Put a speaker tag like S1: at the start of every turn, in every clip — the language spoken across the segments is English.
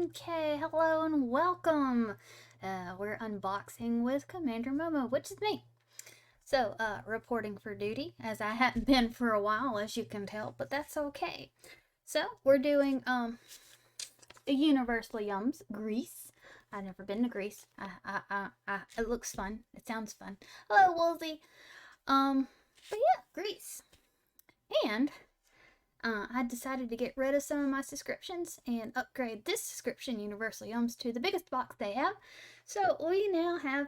S1: Okay, hello and welcome. We're unboxing with Commander Momo, which is me. So, reporting for duty, as I hadn't been for a while, as you can tell, but that's okay. So, we're doing, Universal Yums, Greece. I've never been to Greece. It looks fun. It sounds fun. Hello, Woolsey. But yeah, Greece. And I decided to get rid of some of my subscriptions and upgrade this subscription, Universal Yums, to the biggest box they have. So we now have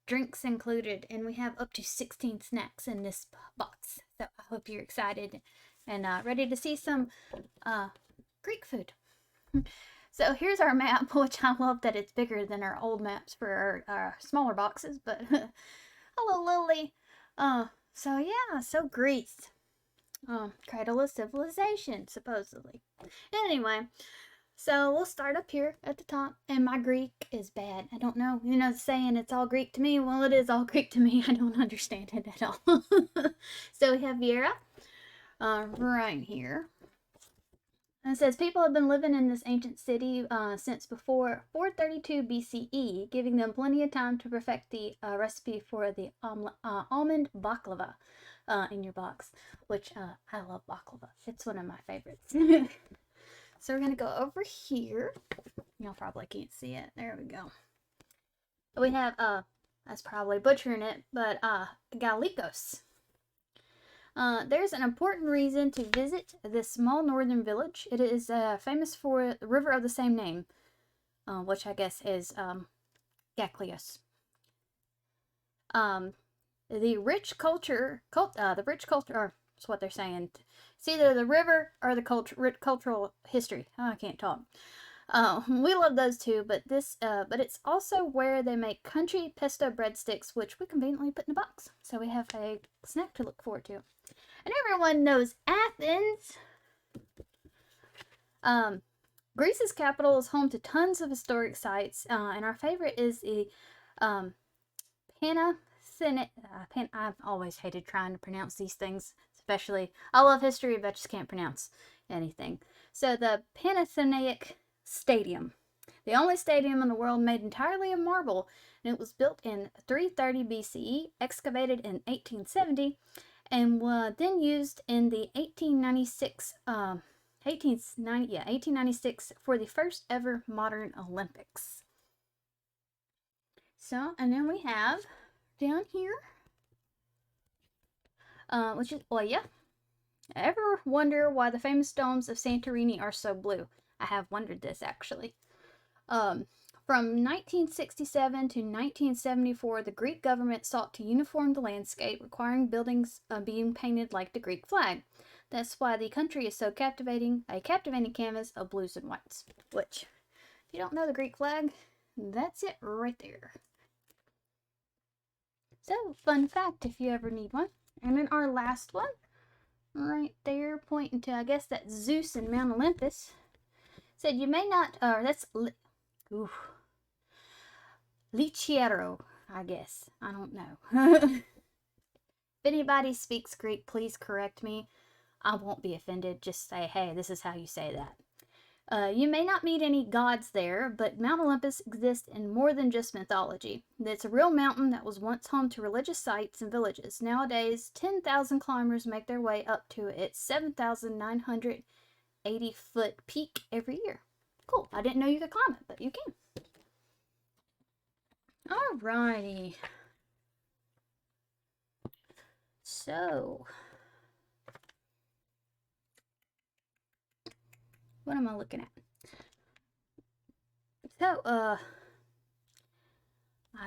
S1: drinks included, and we have up to 16 snacks in this box. So I hope you're excited and ready to see some Greek food. So here's our map, which I love that it's bigger than our old maps for our smaller boxes. But hello, Lily. So Greece. Cradle of civilization, supposedly. Anyway, so we'll start up here at the top, and my Greek is bad. I don't know, saying it's all Greek to me. Well, it is all Greek to me. I don't understand it at all. So we have Viera, right here. And it says people have been living in this ancient city since before 432 BCE, giving them plenty of time to perfect the recipe for the almond baklava in your box, which I love baklava. It's one of my favorites. So we're gonna go over here. Y'all probably can't see it. There we go. We have that's probably butchering it, but Galikos. There's an important reason to visit this small northern village. It is famous for the river of the same name, which I guess is Gaklios. The rich culture, or it's what they're saying. It's either the river or the cultural history. Oh, I can't talk. We love those two, but it's also where they make country pesto breadsticks, which we conveniently put in a box. So we have a snack to look forward to. And everyone knows Athens. Greece's capital is home to tons of historic sites, and our favorite is the I've always hated trying to pronounce these things, especially, I love history, but I just can't pronounce anything. So the Panathenaic Stadium, the only stadium in the world made entirely of marble, and it was built in 330 BCE, excavated in 1870, and then used in the 1896 for the first ever modern Olympics. So, and then we have down here, which is Oya. Ever wonder why the famous domes of Santorini are so blue? I have wondered this, actually. From 1967 to 1974, the Greek government sought to uniform the landscape, requiring buildings being painted like the Greek flag. That's why the country is so captivating, a captivating canvas of blues and whites. Which, if you don't know the Greek flag, that's it right there. So, fun fact if you ever need one. And then our last one, right there, pointing to, I guess that's Zeus and Mount Olympus, said you may not, Lichiero, I guess. I don't know. If anybody speaks Greek, please correct me. I won't be offended. Just say, hey, this is how you say that. You may not meet any gods there, but Mount Olympus exists in more than just mythology. It's a real mountain that was once home to religious sites and villages. Nowadays, 10,000 climbers make their way up to its 7,980-foot peak every year. Cool. I didn't know you could climb it, but you can. Alrighty. So, what am I looking at? So, I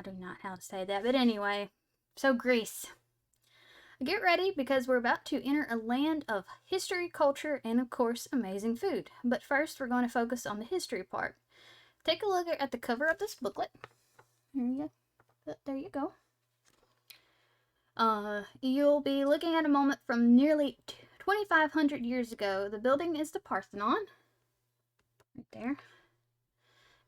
S1: do not know how to say that, but anyway, so Greece. Get ready because we're about to enter a land of history, culture, and of course, amazing food. But first, we're going to focus on the history part. Take a look at the cover of this booklet. There you go. You'll be looking at a moment from nearly 2,500 years ago. The building is the Parthenon. Right there.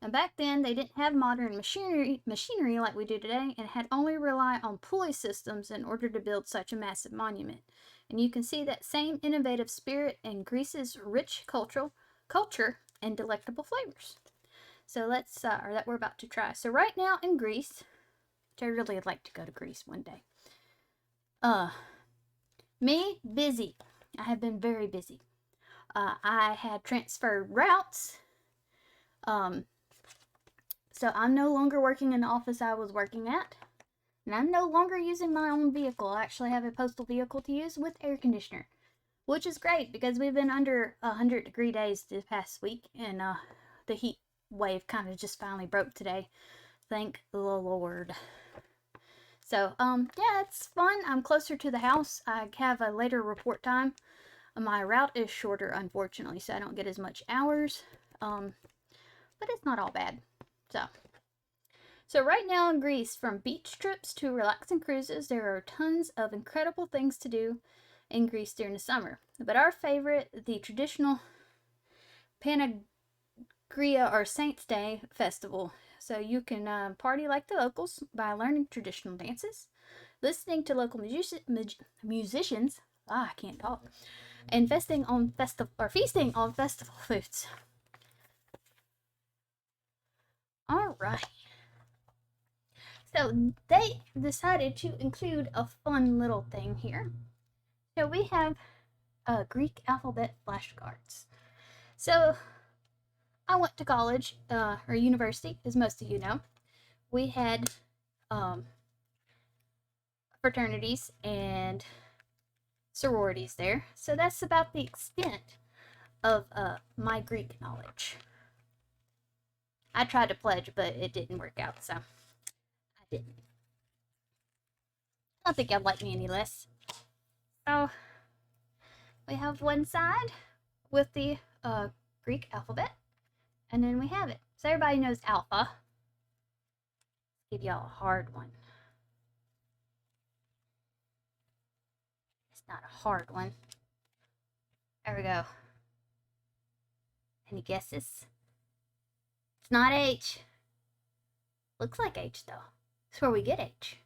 S1: And back then, they didn't have modern machinery like we do today, and had only relied on pulley systems in order to build such a massive monument. And you can see that same innovative spirit in Greece's rich culture and delectable flavors. So let's, or that we're about to try. So right now in Greece, which I really would like to go to Greece one day. Me, busy. I have been very busy. I had transferred routes. So I'm no longer working in the office I was working at. And I'm no longer using my own vehicle. I actually have a postal vehicle to use with air conditioner. Which is great because we've been under 100-degree days this past week. And the heat wave kind of just finally broke today. Thank the Lord. So, yeah, it's fun. I'm closer to the house. I have a later report time. My route is shorter, unfortunately, so I don't get as much hours. But it's not all bad. So right now in Greece, from beach trips to relaxing cruises, there are tons of incredible things to do in Greece during the summer. But our favorite, the traditional Panagria or Saints' Day festival. So you can party like the locals by learning traditional dances, listening to local musicians. I can't talk. And feasting on festival foods. All right. So they decided to include a fun little thing here. So we have Greek alphabet flashcards. So I went to college or university, as most of you know. We had fraternities and sororities there. So that's about the extent of my Greek knowledge. I tried to pledge, but it didn't work out, so I didn't. I don't think I'd like me any less. So we have one side with the Greek alphabet, and then we have it. So everybody knows alpha. Give y'all a hard one. It's not a hard one. There we go. Any guesses? It's not H. Looks like H though. That's where we get H.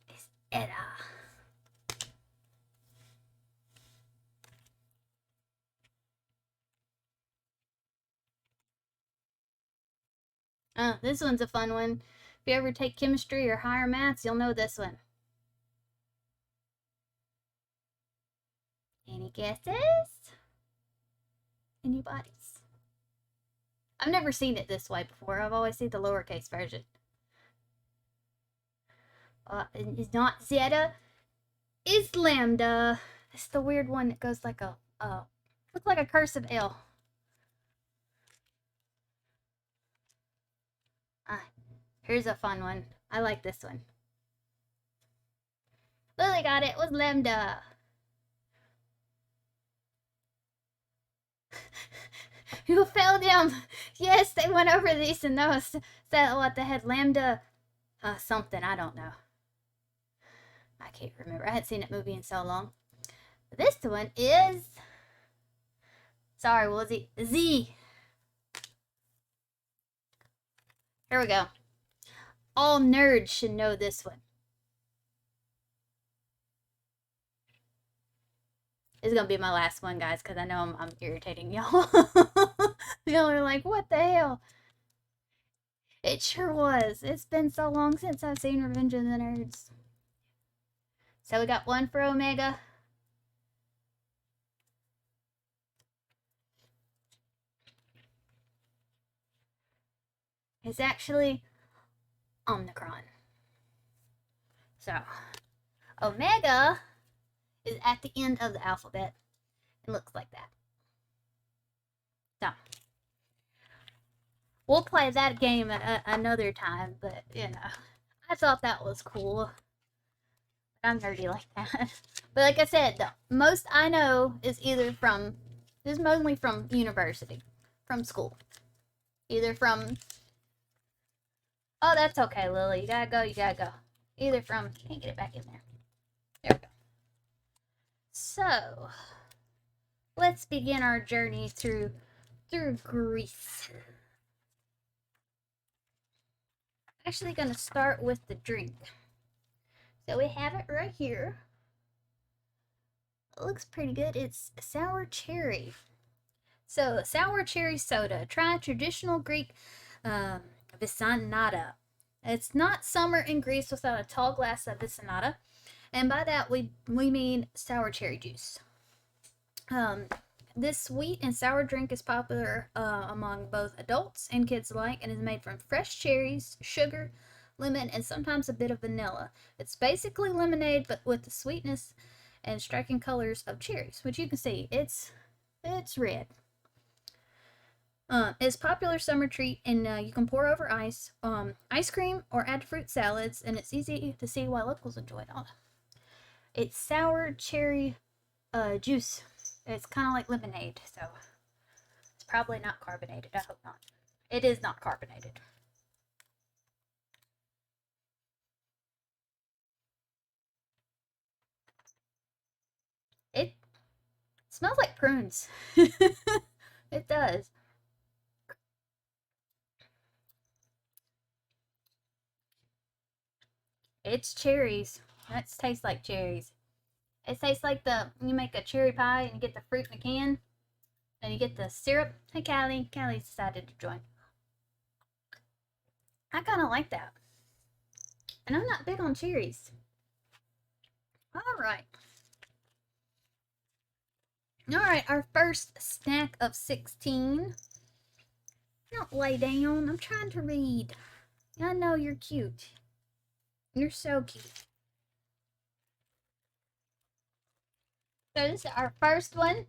S1: It's Eta. This one's a fun one. If you ever take chemistry or higher maths, you'll know this one. Any guesses? Anybody's? I've never seen it this way before. I've always seen the lowercase version. It's not zeta. It's lambda. It's the weird one that goes like a, looks like a cursive L. Here's a fun one. I like this one. Lily got it. It was lambda. You failed them. Yes, they went over these and those. That what they had lambda something. I don't know. I can't remember. I hadn't seen that movie in so long. This one is, sorry, what was it? Z. Here we go. All nerds should know this one. This is gonna be my last one, guys, because I know I'm irritating y'all. Y'all are like, what the hell? It sure was. It's been so long since I've seen Revenge of the Nerds. So we got one for Omega. It's actually Omicron. So, Omega is at the end of the alphabet. It looks like that. So, we'll play that game another time, but, you know, I thought that was cool. I'm nerdy like that. But like I said, the most I know is mostly from university, from school. Either from, oh, that's okay, Lily. You gotta go. Either from, can't get it back in there. There we go. So, let's begin our journey through Greece. I'm actually gonna start with the drink. So we have it right here. It looks pretty good. It's sour cherry. So, sour cherry soda. Try traditional Greek visanata. It's not summer in Greece without a tall glass of visanata. And by that, we mean sour cherry juice. This sweet and sour drink is popular among both adults and kids alike and is made from fresh cherries, sugar, lemon, and sometimes a bit of vanilla. It's basically lemonade, but with the sweetness and striking colors of cherries, which you can see. It's red. It's a popular summer treat, and you can pour over ice cream, or add to fruit salads, and it's easy to see why locals enjoy it. It's sour cherry juice. It's kind of like lemonade, so it's probably not carbonated. I hope not. It is not carbonated. It smells like prunes. It does. It's cherries. That tastes like cherries. It tastes like you make a cherry pie and you get the fruit in a can and you get the syrup. Hey, Callie. Callie's decided to join. I kind of like that. And I'm not big on cherries. Alright. Alright, our first snack of 16. Don't lay down. I'm trying to read. I know you're cute. You're so cute. So this is our first one.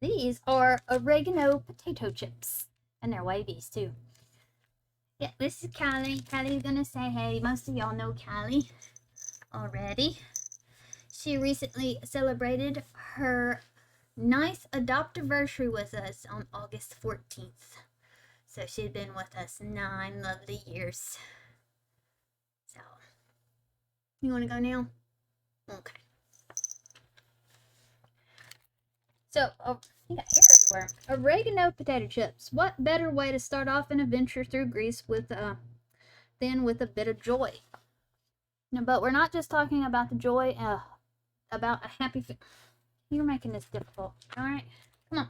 S1: These are oregano potato chips. And they're wavies too. Yeah, this is Callie. Callie's gonna say hey. Most of y'all know Callie already. She recently celebrated her 9th adoptiversary with us on August 14th. So she's been with us 9 lovely years. So, you want to go now? Okay. So, you got hair everywhere. Oregano potato chips. What better way to start off an adventure through Greece than with a bit of joy? No, but we're not just talking about the joy, about a happy. You're making this difficult. All right, come on,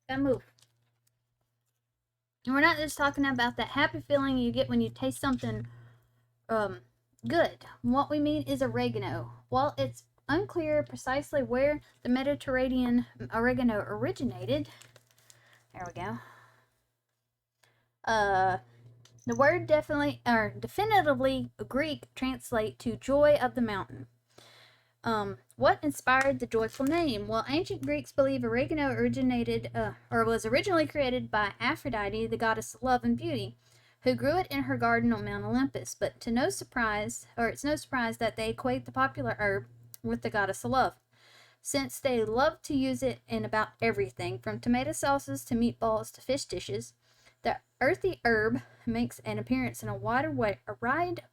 S1: gotta move. And we're not just talking about that happy feeling you get when you taste something good. What we mean is oregano. While it's unclear precisely where the Mediterranean oregano originated, there we go. The word definitively Greek translate to joy of the mountain. What inspired the joyful name? Well, ancient Greeks believe oregano was originally created by Aphrodite, the goddess of love and beauty, who grew it in her garden on Mount Olympus. But it's no surprise that they equate the popular herb with the goddess of love, since they love to use it in about everything, from tomato sauces to meatballs to fish dishes. The earthy herb makes an appearance in a wide array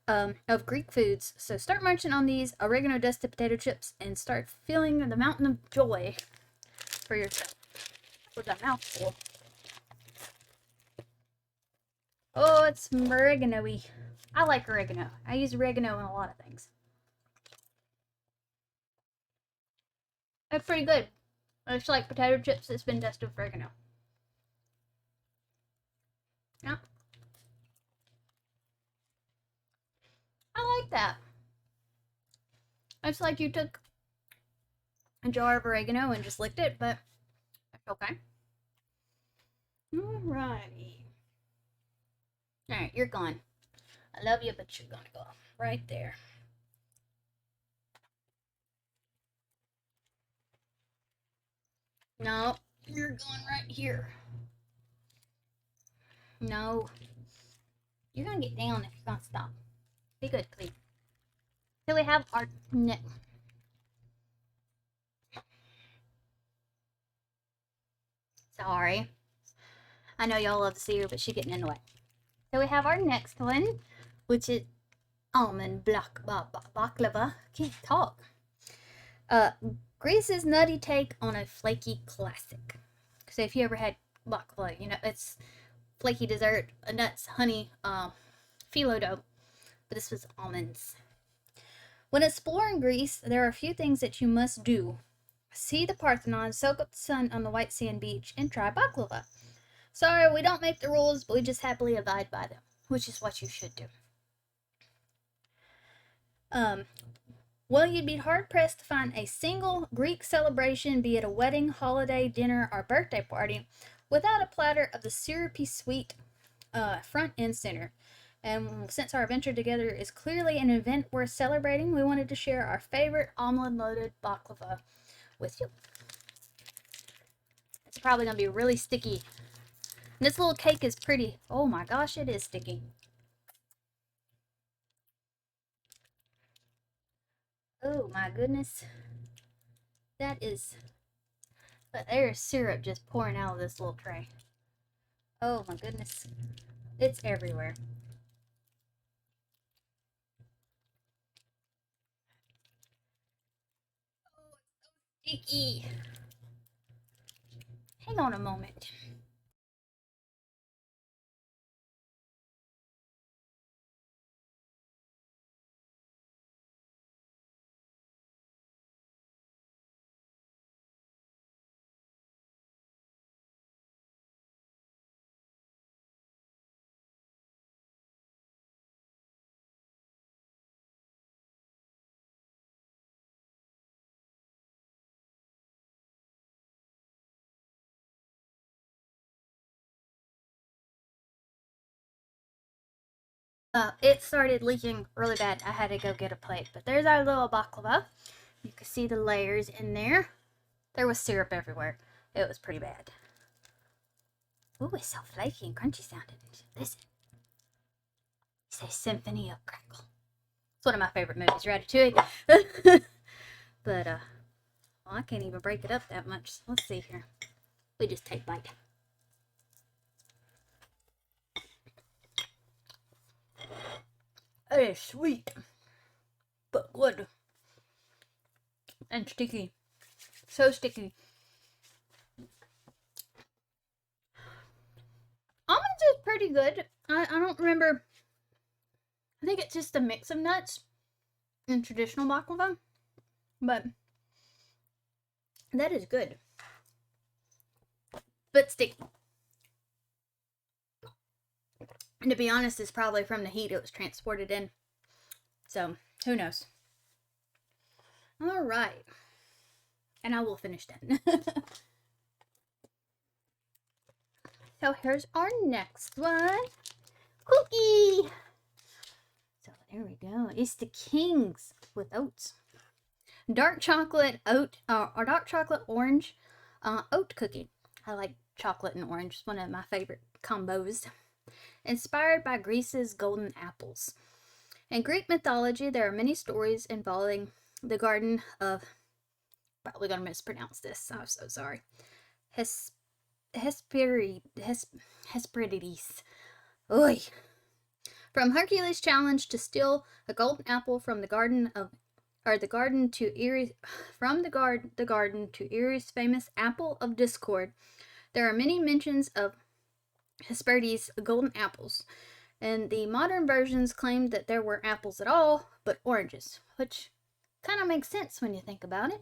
S1: of Greek foods. So start munching on these oregano dusted potato chips and start feeling the mountain of joy for yourself. With a mouthful. Oh, it's oregano-y. I like oregano. I use oregano in a lot of things. It's pretty good. It's like potato chips that's been dusted with oregano. Yeah. I like that. It's like you took a jar of oregano and just licked it, but that's okay. Alrighty. Alright, you're gone. I love you, but you're gonna go right there. No, you're going right here. No. You're gonna get down if you're gonna stop. Be good, please. So we have our Sorry. I know y'all love to see her, but she's getting in the way. So we have our next one, which is almond baklava. Can't talk. Greece's nutty take on a flaky classic. So if you ever had baklava, you know it's flaky dessert, nuts, honey, phyllo dough. But this was almonds. When exploring Greece, there are a few things that you must do. See the Parthenon, soak up the sun on the white sand beach, and try baklava. Sorry, we don't make the rules, but we just happily abide by them, which is what you should do. Well, you'd be hard pressed to find a single Greek celebration, be it a wedding, holiday, dinner, or birthday party, without a platter of the syrupy sweet front and center. And since our adventure together is clearly an event worth celebrating, we wanted to share our favorite almond-loaded baklava with you. It's probably going to be really sticky. This little cake is pretty. Oh my gosh, it is sticky. Oh my goodness. That is... But there's syrup just pouring out of this little tray. Oh my goodness. It's everywhere. Oh, it's so sticky. Hang on a moment. It started leaking really bad. I had to go get a plate. But there's our little baklava. You can see the layers in there. There was syrup everywhere. It was pretty bad. Ooh, it's so flaky and crunchy sounding. Listen. It's a symphony of crackle. It's one of my favorite movies, Ratatouille. But, well, I can't even break it up that much. So let's see here. We just take a bite. It is sweet, but good. And sticky. So sticky. Almonds is pretty good. I don't remember. I think it's just a mix of nuts in traditional baklava. But that is good. But sticky. And to be honest, it's probably from the heat it was transported in. So, who knows? Alright. And I will finish that. So, here's our next one. Cookie! So, there we go. It's the Kings with oats. Dark chocolate oat, or dark chocolate orange oat cookie. I like chocolate and orange. It's one of my favorite combos. Inspired by Greece's golden apples. In Greek mythology, there are many stories involving the garden of, probably going to mispronounce this, I'm so sorry, Hesperides. Oy. From Hercules' challenge to steal a golden apple from the garden of, or the garden to Eris, from the garden to Eris' famous apple of discord, there are many mentions of Hesperides' golden apples. And the modern versions claimed that there were apples at all, but oranges, which kind of makes sense when you think about it.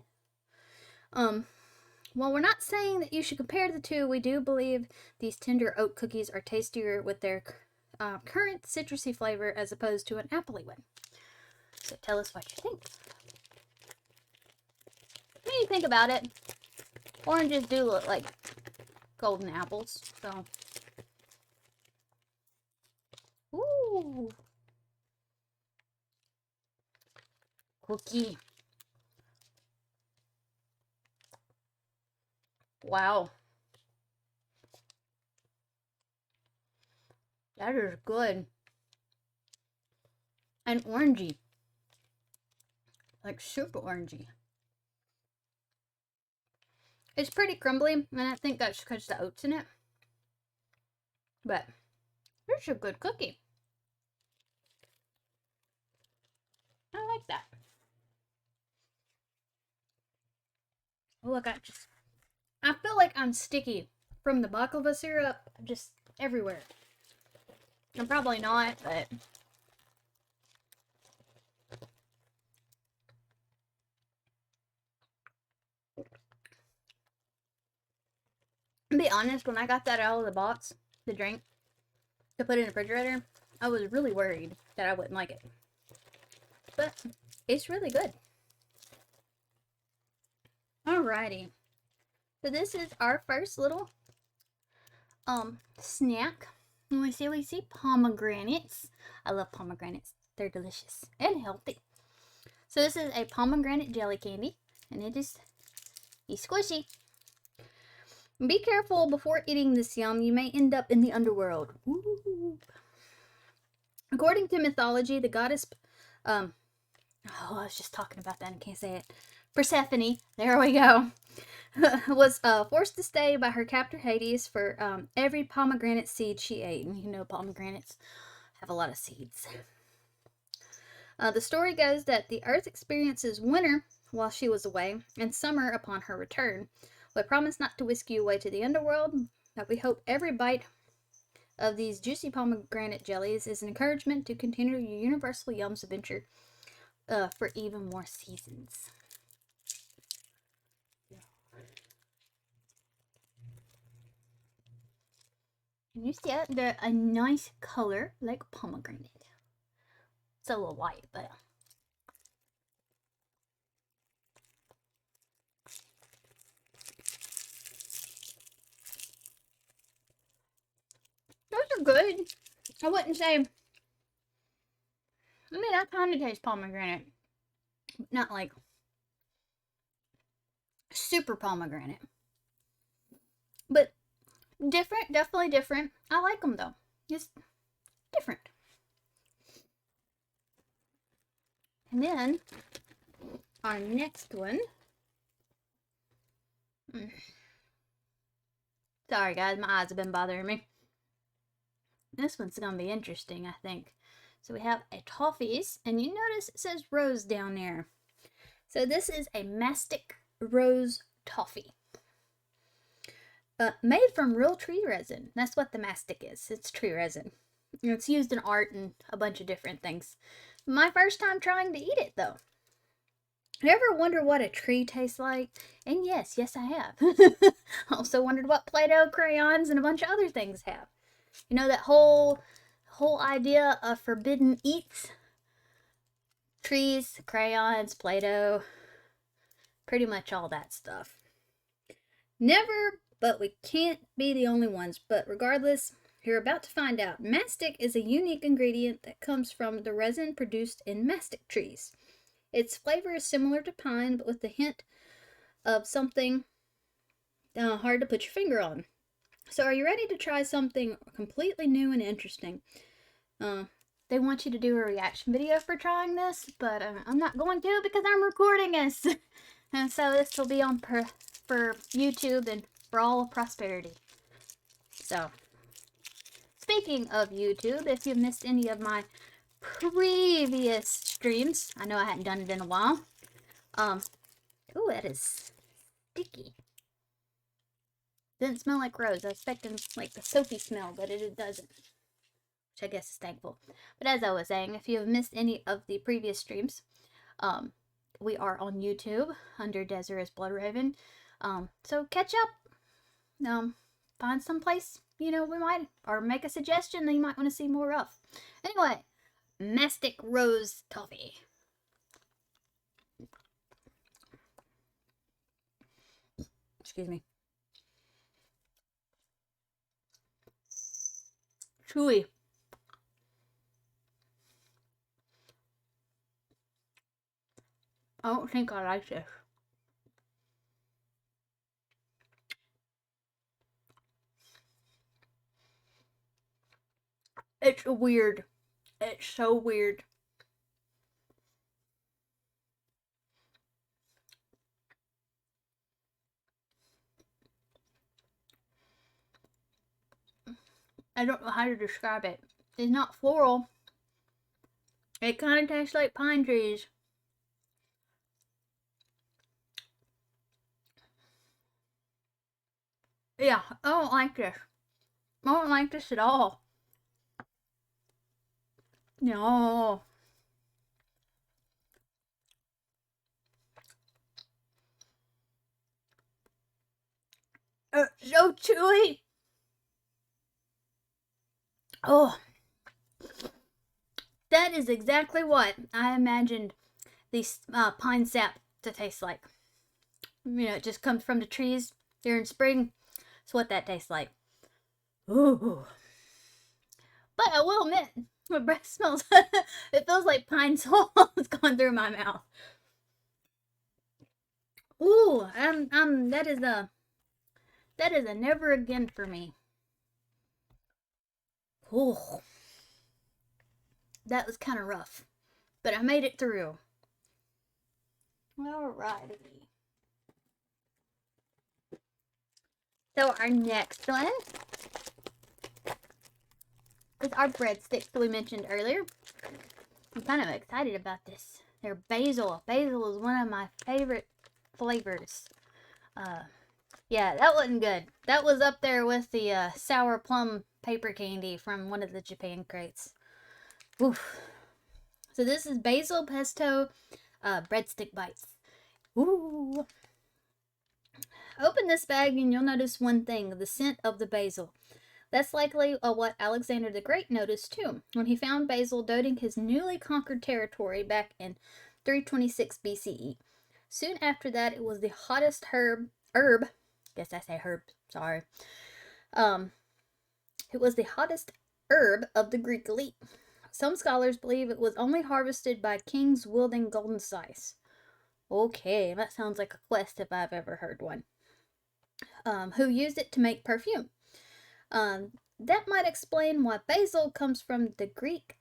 S1: While we're not saying that you should compare the two, we do believe these tender oat cookies are tastier with their current citrusy flavor as opposed to an appley one. So tell us what you think. When you think about it, oranges do look like golden apples, so... Ooh! Cookie. Wow. That is good. And orangey. Like super orangey. It's pretty crumbly, and I think that's because the oats in it. But it's a good cookie. I like that. Oh, look, I feel like I'm sticky from the baklava syrup just everywhere. I'm probably not, but... To be honest, when I got that out of the box, the drink, to put in the refrigerator, I was really worried that I wouldn't like it. But it's really good. Alrighty. So this is our first little snack. And we see pomegranates. I love pomegranates. They're delicious and healthy. So this is a pomegranate jelly candy, and it is squishy. Be careful before eating this yum. You may end up in the underworld. Ooh. According to mythology, the goddess, I was just talking about that and I can't say it. Persephone, there we go, was forced to stay by her captor Hades for every pomegranate seed she ate. And you know pomegranates have a lot of seeds. The story goes that the earth experiences winter while she was away and summer upon her return. We promise not to whisk you away to the underworld, but we hope every bite of these juicy pomegranate jellies is an encouragement to continue your universal yums adventure for even more seasons. Can you see it? They're a nice color like pomegranate. It's a little white, but those are good. I wouldn't say, I mean, I kind of taste pomegranate. Not like super pomegranate. But different, definitely different. I like them though. Just different. And then our next one. Sorry guys, my eyes have been bothering me. This one's gonna be interesting, I think. So we have a toffees, and you notice it says rose down there. So this is a mastic rose toffee. Made from real tree resin. That's what the mastic is. It's tree resin. It's used in art and a bunch of different things. My first time trying to eat it though. You ever wonder what a tree tastes like? And yes, I have. Also wondered what Play-Doh, crayons, and a bunch of other things have. You know that whole idea of forbidden eats? Trees, crayons, Play-Doh, pretty much all that stuff. Never, but we can't be the only ones. But regardless, you're about to find out. Mastic is a unique ingredient that comes from the resin produced in mastic trees. Its flavor is similar to pine, but with a hint of something hard to put your finger on. So are you ready to try something completely new and interesting? They want you to do a reaction video for trying this, but I'm not going to because I'm recording this. And so this will be on for YouTube and for all of prosperity. So, speaking of YouTube, if you've missed any of my previous streams, I know I hadn't done it in a while. Oh, that is sticky. Doesn't smell like rose. I was expecting like the soapy smell, but it doesn't. Which I guess is thankful. But as I was saying, if you have missed any of the previous streams, we are on YouTube under Desiree Bloodraven. So catch up. Find some place, we might, or make a suggestion that you might want to see more of. Anyway, mastic rose toffee. Excuse me. Chewy. I don't think I like this. It's weird. It's so weird. I don't know how to describe it. It's not floral. It kind of tastes like pine trees. Yeah, I don't like this. I don't like this at all. No. It's so so chewy. Oh, that is exactly what I imagined these pine sap to taste like. You know, it just comes from the trees during spring. That's what that tastes like. Ooh. But I will admit, my breath smells. It feels like pine sol has gone through my mouth. Ooh, that is a never again for me. Ooh, that was kind of rough, but I made it through. Alrighty. So our next one is our breadsticks that we mentioned earlier. I'm kind of excited about this. They're basil. Basil is one of my favorite flavors. Yeah, that wasn't good. That was up there with the sour plum paper candy from one of the Japan crates. Oof. So this is basil pesto breadstick bites. Ooh. Open this bag and you'll notice one thing, the scent of the basil. That's likely what Alexander the Great noticed too, when he found basil dotting his newly conquered territory back in 326 BCE. Soon after that, it was the hottest herb, guess I say herb, sorry. It was the hottest herb of the Greek elite. Some scholars believe it was only harvested by kings wielding golden scythes. Okay, that sounds like a quest if I've ever heard one. Who used it to make perfume. That might explain why basil comes from the Greek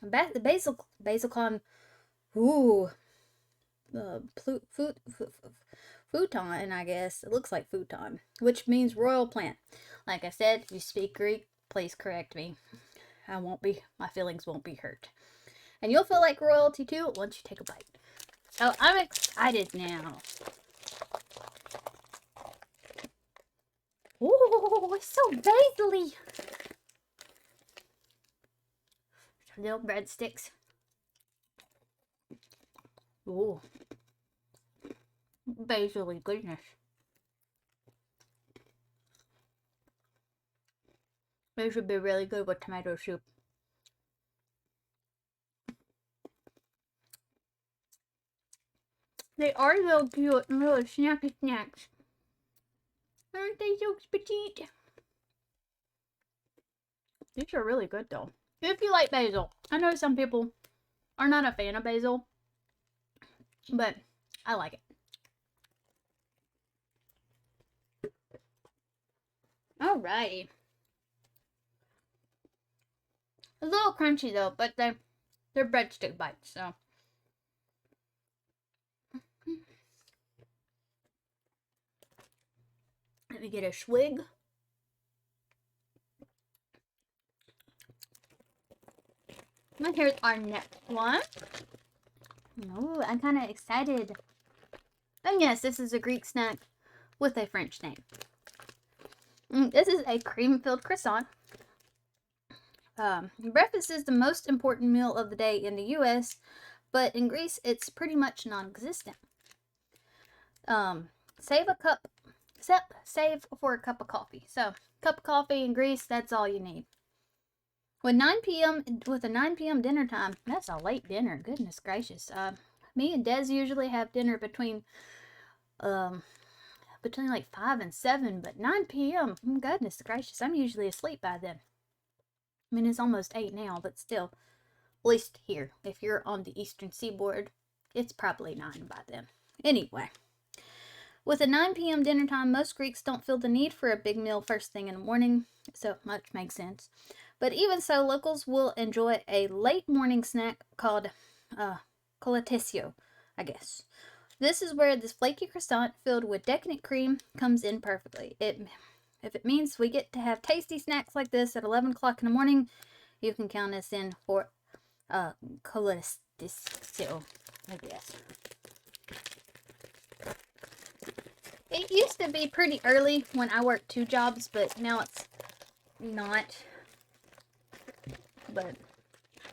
S1: basilcon. Ooh, futon, I guess. It looks like futon, which means royal plant. Like I said, if you speak Greek, please correct me. My feelings won't be hurt. And you'll feel like royalty too once you take a bite. So I'm excited now. Oh, it's so basil-y. Little breadsticks. Ooh. Basil-y goodness. They should be really good with tomato soup. They are so cute and little snacky snacks. Aren't they so petite? These are really good though. If you like basil. I know some people are not a fan of basil, but I like it. Alrighty. A little crunchy though, but they're breadstick bites, so. Let me get a swig. And here's our next one. Oh, I'm kind of excited. And yes, this is a Greek snack with a French name. This is a cream-filled croissant. Breakfast is the most important meal of the day in the U.S., but in Greece, it's pretty much non-existent. Save for a cup of coffee. So, cup of coffee in Greece, that's all you need. With a 9 p.m. dinner time, that's a late dinner. Goodness gracious. Me and Des usually have dinner between like 5 and 7, but 9 p.m. Goodness gracious, I'm usually asleep by then. I mean, it's almost 8 now, but still, at least here. If you're on the eastern seaboard, it's probably 9 by then. Anyway, with a 9 p.m. dinner time, most Greeks don't feel the need for a big meal first thing in the morning, so much makes sense. But even so, locals will enjoy a late morning snack called colatesio, I guess. This is where this flaky croissant filled with decadent cream comes in perfectly. If it means we get to have tasty snacks like this at 11 o'clock in the morning, you can count us in for colatesio, I guess. It used to be pretty early when I worked 2 jobs, but now it's not. But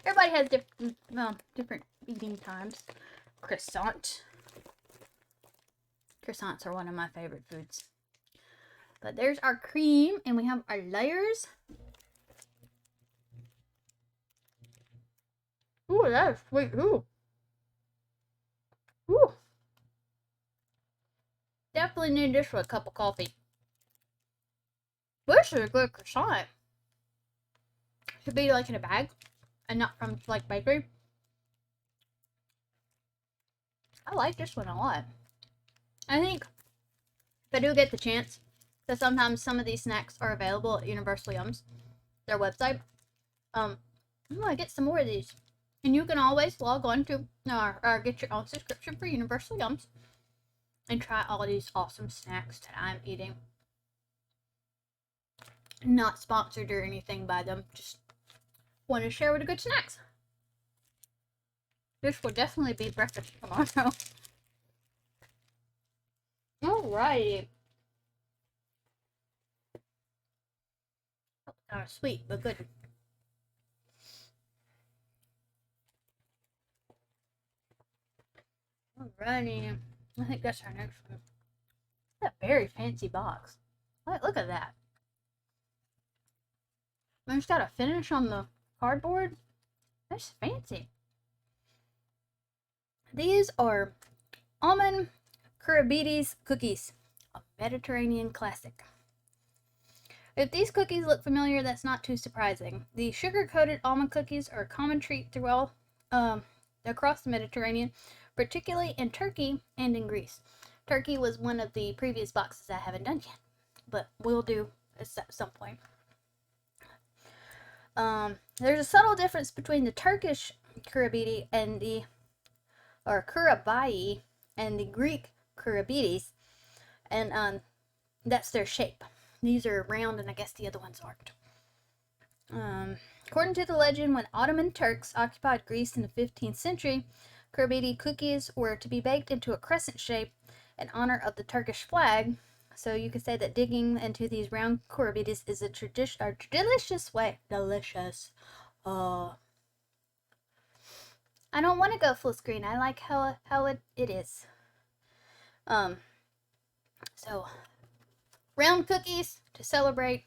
S1: everybody has different eating times. Croissants are one of my favorite foods. But there's our cream, and we have our layers. Ooh, that is sweet. Ooh. Ooh. Definitely need this for a cup of coffee. This is a good croissant. Should be like in a bag and not from like bakery. I like this one a lot. I think if I do get the chance, because sometimes some of these snacks are available at Universal Yums, their website. I'm gonna get some more of these. And you can always log on to or get your own subscription for Universal Yums and try all these awesome snacks that I'm eating. Not sponsored or anything by them, just want to share with the good snacks. This will definitely be breakfast tomorrow. Alrighty. Kind of sweet, but good. Alrighty. I think that's our next one. That's a very fancy box. Look at that. And it's got a finish on the cardboard. That's fancy. These are almond karabites cookies, a Mediterranean classic. If these cookies look familiar, that's not too surprising. The sugar-coated almond cookies are a common treat throughout across the Mediterranean, particularly in Turkey and in Greece. Turkey was one of the previous boxes I haven't done yet, but we'll do at some point. There's a subtle difference between the Turkish kurabiti and the kurabai and the Greek kurabites, and that's their shape. These are round, and I guess the other ones aren't. According to the legend, when Ottoman Turks occupied Greece in the 15th century, kurabiti cookies were to be baked into a crescent shape in honor of the Turkish flag. So you could say that digging into these round kurabitis is a delicious way. Delicious. I don't want to go full screen. I like how it is. So round cookies to celebrate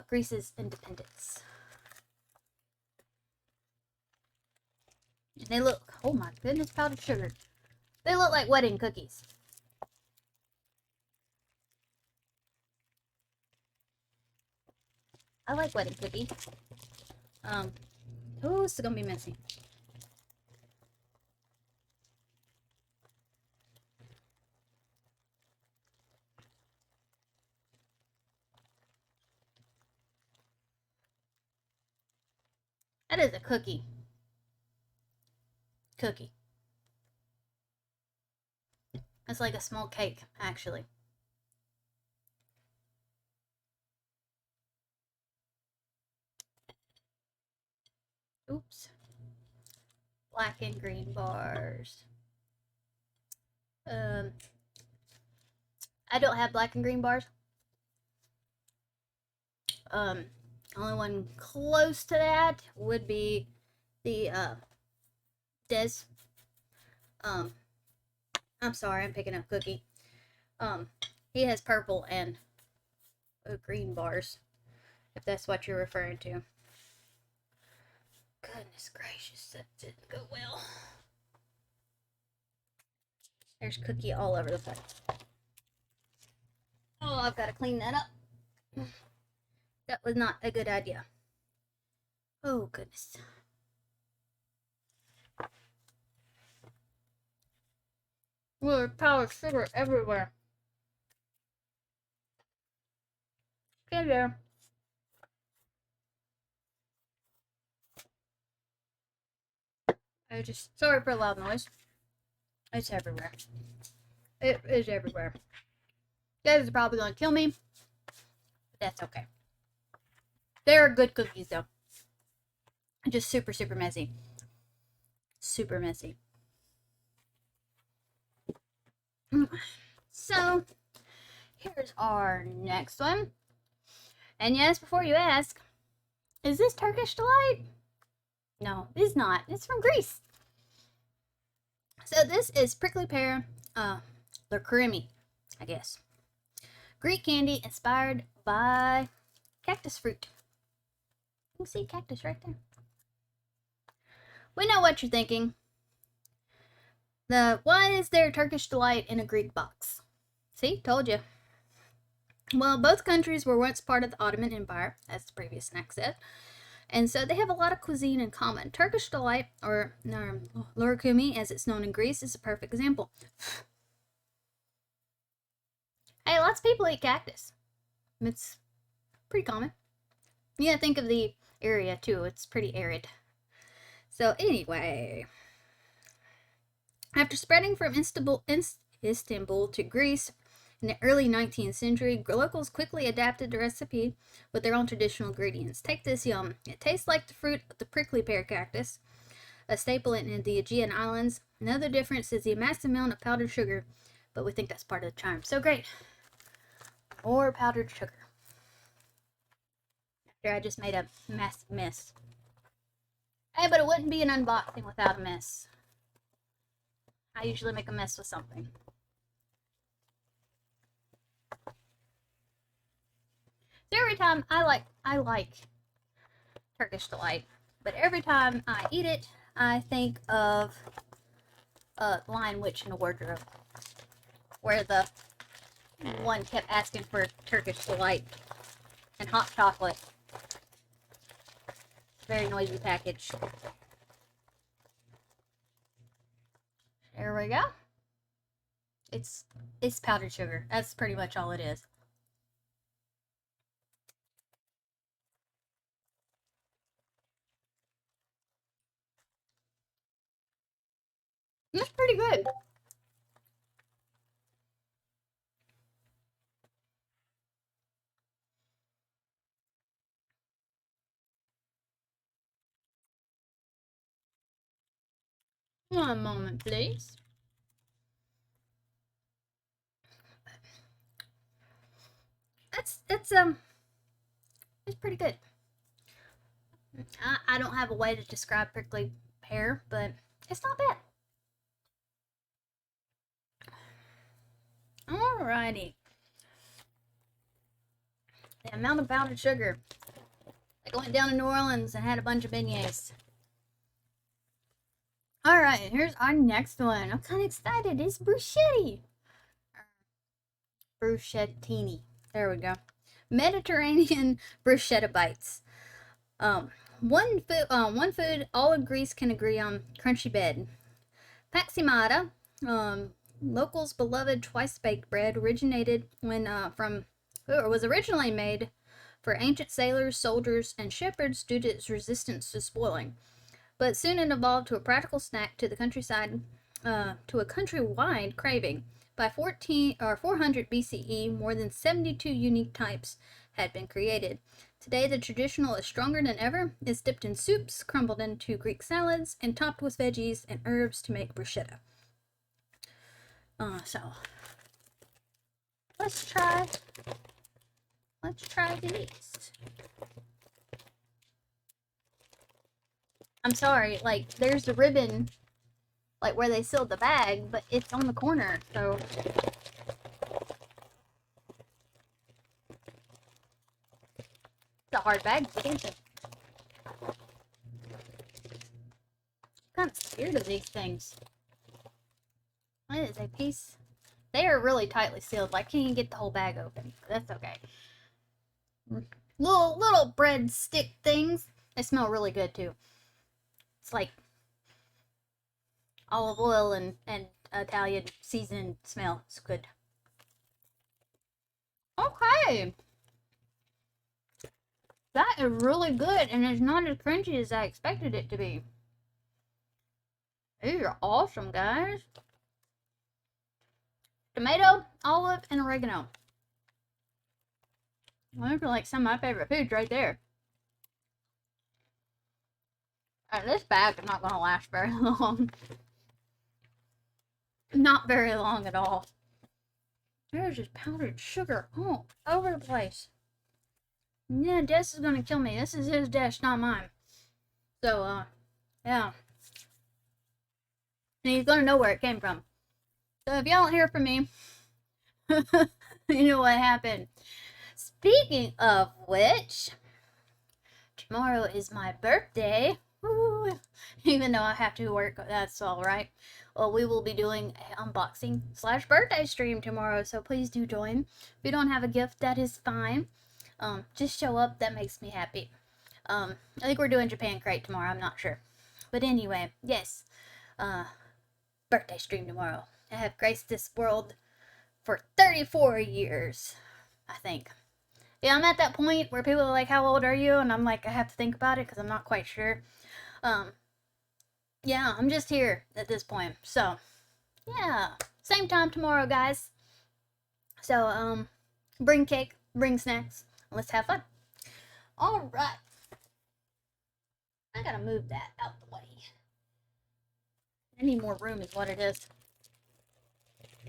S1: Greece's independence. And they look, oh my goodness, powdered sugar. They look like wedding cookies. I like wedding cookies. Oh, it's gonna be messy. That is a cookie. Cookie. It's like a small cake, actually. Oops. Black and green bars. I don't have black and green bars. Only one close to that would be the Des. I'm sorry, I'm picking up Cookie. He has purple and green bars, if that's what you're referring to. Goodness gracious, that didn't go well. There's Cookie all over the place. Oh, I've got to clean that up. That was not a good idea. Oh, goodness. There's powdered sugar everywhere. Get there. Sorry for the loud noise. It's everywhere. It is everywhere. That is probably going to kill me. But that's okay. They're good cookies, though. Just super, super messy. Super messy. So, here's our next one. And yes, before you ask, is this Turkish Delight? No, it's not. It's from Greece. So this is prickly pear, the krimi, I guess. Greek candy inspired by cactus fruit. You can see cactus right there. We know what you're thinking. Why is there Turkish delight in a Greek box? See, told you. Well, both countries were once part of the Ottoman Empire, as the previous snack said, and so they have a lot of cuisine in common. Turkish delight, or lurkumi, as it's known in Greece, is a perfect example. Hey, lots of people eat cactus. It's pretty common. Yeah, think of the area too. It's pretty arid. So anyway, after spreading from Istanbul to Greece in the early 19th century, locals quickly adapted the recipe with their own traditional ingredients. Take this yum. It tastes like the fruit of the prickly pear cactus, a staple in the Aegean Islands. Another difference is the massive amount of powdered sugar, but we think that's part of the charm. So great. More powdered sugar. After I just made a massive mess. Hey, but it wouldn't be an unboxing without a mess. I usually make a mess with something. So every time I like Turkish delight, but every time I eat it, I think of Lion Witch in the Wardrobe, where the one kept asking for Turkish delight and hot chocolate. Very noisy package. There we go. It's powdered sugar. That's pretty much all it is. It's pretty good. One moment, please. It's pretty good. I don't have a way to describe prickly pear, but it's not bad. Alrighty. The amount of powdered sugar. Like I went down to New Orleans and had a bunch of beignets. Alright, here's our next one. I'm kind of excited. It's bruschetti. Bruschettini. There we go. Mediterranean bruschetta bites. One food all of Greece can agree on: crunchy bed. Paximata, locals' beloved twice-baked bread, was originally made for ancient sailors, soldiers, and shepherds due to its resistance to spoiling. But soon it evolved to a practical snack to a countrywide craving. By 400 BCE, more than 72 unique types had been created. Today, the traditional is stronger than ever. It's dipped in soups, crumbled into Greek salads, and topped with veggies and herbs to make bruschetta. So let's try these. I'm sorry, like there's the ribbon, like where they sealed the bag, but it's on the corner, so. It's a hard bag to get into. I'm kind of scared of these things. It is a piece. They are really tightly sealed. Like, can't even get the whole bag open. That's okay. Little bread stick things. They smell really good too. It's like olive oil and Italian seasoned smell. It's good. Okay. That is really good, and it's not as crunchy as I expected it to be. These are awesome, guys. Tomato, olive, and oregano. Those are like some of my favorite foods right there. This bag is not going to last very long. Not very long at all. There's just powdered sugar all over the place. Yeah, Des is going to kill me. This is his dish, not mine. So, yeah. And he's going to know where it came from. So if y'all don't hear from me, You know what happened? Speaking of which, tomorrow is my birthday. Woo. Even though I have to work, that's all right. Well, we will be doing an unboxing / birthday stream tomorrow, so please do join. If you don't have a gift, that is fine. Just show up. That makes me happy. I think we're doing Japan Crate tomorrow. I'm not sure. But anyway, yes. Birthday stream tomorrow. I have graced this world for 34 years, I think. Yeah, I'm at that point where people are like, how old are you? And I'm like, I have to think about it because I'm not quite sure. Yeah, I'm just here at this point. So, yeah. Same time tomorrow, guys. So, bring cake, bring snacks. Let's have fun. All right. I gotta move that out the way. I need more room is what it is.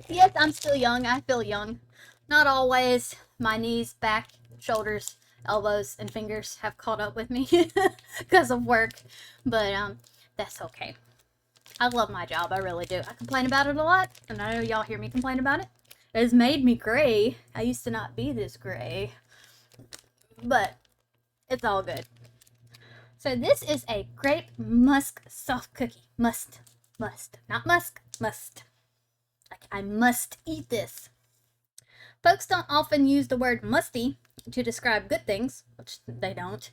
S1: Yes, I'm still young. I feel young. Not always. My knees, back, shoulders, elbows, and fingers have caught up with me because of work. But that's okay. I love my job. I really do. I complain about it a lot, and I know y'all hear me complain about it. It has made me gray. I used to not be this gray. But it's all good. So this is a grape musk soft cookie. Must. Not musk. Must. Like, I must eat this. Folks don't often use the word musty to describe good things, which they don't.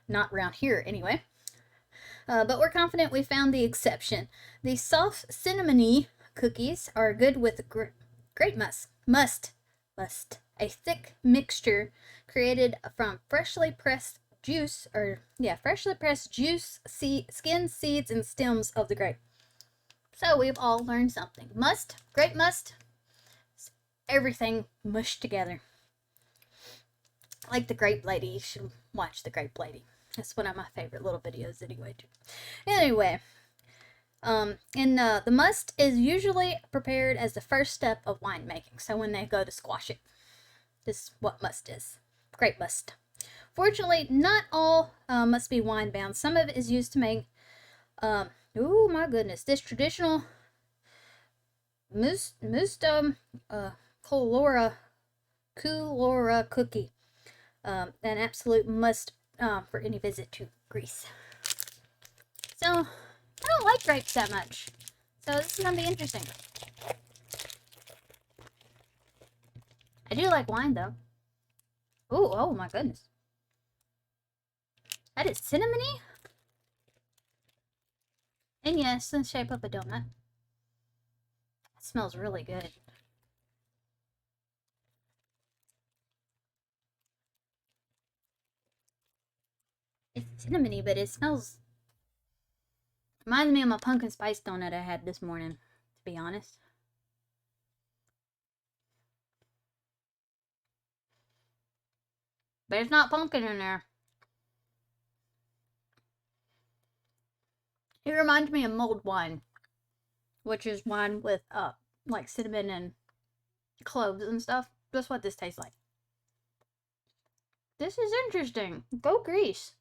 S1: Not around here, anyway. But we're confident we found the exception. The soft cinnamony cookies are good with grape musk. Must. A thick mixture created from freshly pressed juice, skin, seeds, and stems of the grape. So we've all learned something. Grape must, everything mushed together. Like the Grape Lady. You should watch the Grape Lady. That's one of my favorite little videos anyway. Anyway, the must is usually prepared as the first step of winemaking. So when they go to squash it, this is what must is. Grape must. Fortunately, not all must be wine bound. Some of it is used to make, oh my goodness, this traditional Kulora cookie. An absolute must for any visit to Greece. So, I don't like grapes that much. So, this is going to be interesting. I do like wine, though. Ooh, oh my goodness. That is cinnamony? And yes, in the shape of a donut. It smells really good. It's cinnamony, but it smells... Reminds me of my pumpkin spice donut I had this morning, to be honest. But it's not pumpkin in there. It reminds me of mulled wine, which is wine with like cinnamon and cloves and stuff. That's what this tastes like. This is interesting. Go Greece.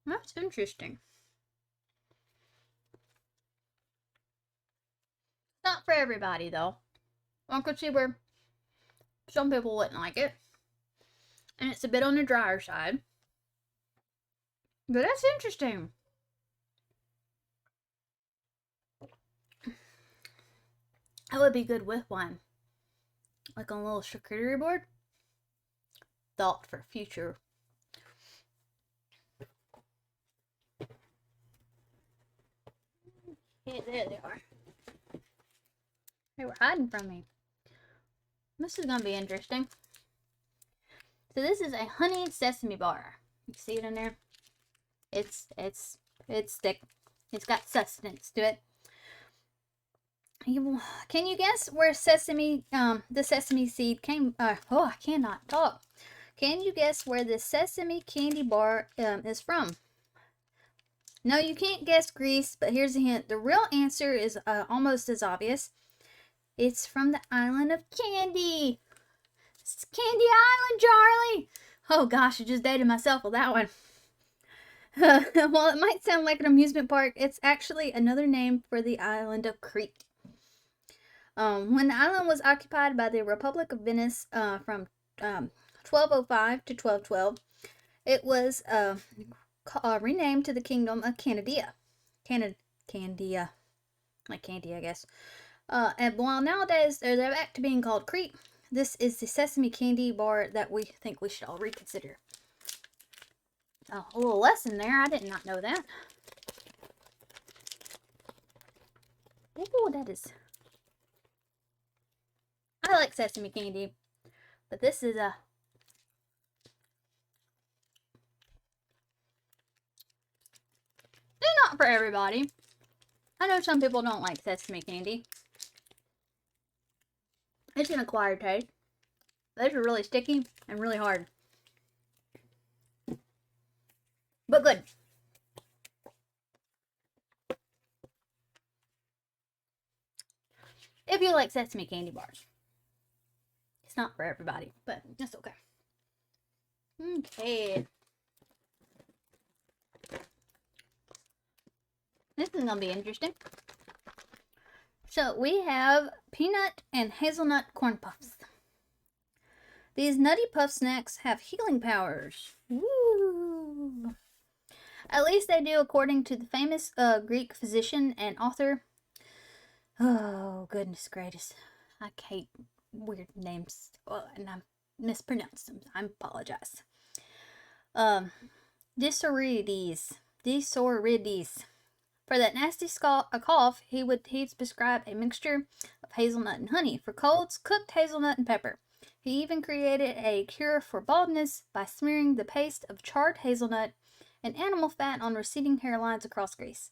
S1: That's interesting. Not for everybody, though. I could see where some people wouldn't like it. And it's a bit on the drier side. But that's interesting. That would be good with wine. Like on a little charcuterie board. Thought for future. Yeah, there they are. They were hiding from me. This is going to be interesting. So this is a honey sesame bar. You see it in there? It's thick. It's got sustenance to it. Can you guess where the sesame seed came? Oh, I cannot talk. Can you guess where the sesame candy bar is from? No, you can't guess Greece, but here's a hint. The real answer is almost as obvious. It's from the island of Candy. It's Candy Island, Charlie. Oh gosh, I just dated myself with that one. While it might sound like an amusement park, it's actually another name for the island of Crete. When the island was occupied by the Republic of Venice from 1205 to 1212, it was renamed to the Kingdom of Candia. Candia. Like candy, I guess. And while nowadays they're back to being called Crete, this is the sesame candy bar that we think we should all reconsider. Oh, a little lesson there. I did not know that. Oh, that is... I like sesame candy, but this is a... It's not for everybody. I know some people don't like sesame candy. It's an acquired taste. Those are really sticky and really hard. But good. If you like sesame candy bars. It's not for everybody, but that's okay. Okay. This is going to be interesting. So we have peanut and hazelnut corn puffs. These nutty puff snacks have healing powers. Woo! At least they do, according to the famous Greek physician and author. Oh, goodness gracious. I hate weird names. And I mispronounced them. I apologize. Disorides. For that nasty cough, he'd prescribe a mixture of hazelnut and honey. For colds, cooked hazelnut and pepper. He even created a cure for baldness by smearing the paste of charred hazelnut and animal fat on receding hairlines across Greece.